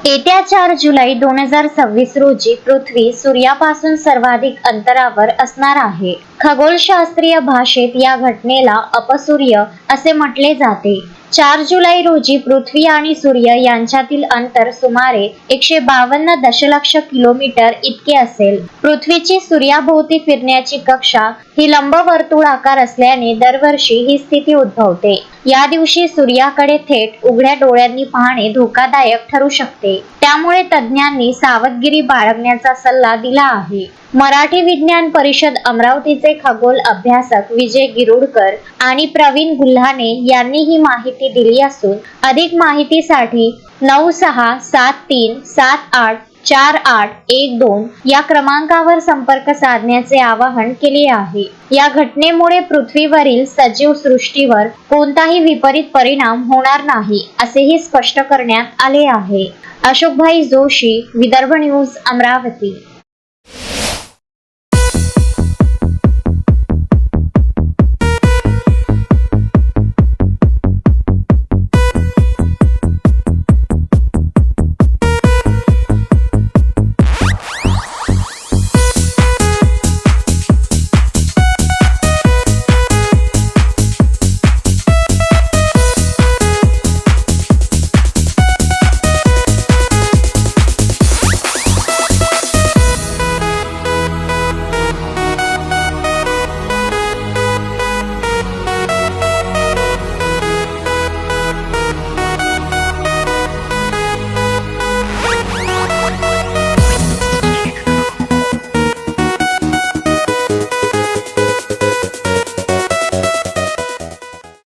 येत्या 4 जुलै 2026 रोजी पृथ्वी सूर्यापासून सर्वाधिक अंतरावर असणार आहे. खगोलशास्त्रीय भाषेत या घटनेला अपसूर्य असे म्हटले जाते. 4 जुलै रोजी पृथ्वी आणि सूर्य यांच्यातील अंतर सुमारे 152 दशलक्ष किलोमीटर इतके असेल. पृथ्वीची सूर्याभोवती फिरण्याची कक्षा ही लंबवर्तुळाकार असल्याने दरवर्षी ही स्थिती उद्भवते. या दिवशी सूर्याकडे थेट उघड्या डोळ्यांनी पाहणे धोकादायक ठरू शकते. त्यामुळे तज्ज्ञांनी सावधगिरी बाळगण्याचा सल्ला दिला आहे. मराठी विज्ञान परिषद अमरावतीचे खगोल अभ्यासक विजय गिरुडकर आणि प्रवीण गुल्हाने यांनी ही माहिती दिली असून अधिक माहितीसाठी 9673784812 या क्रमांकावर संपर्क साधण्याचे आवाहन केले आहे. या घटनेमुळे पृथ्वीवरील सजीव सृष्टीवर कोणताही विपरीत परिणाम होणार नाही असेही स्पष्ट करण्यात आले आहे. अशोकभाई जोशी, विदर्भ न्यूज, अमरावती.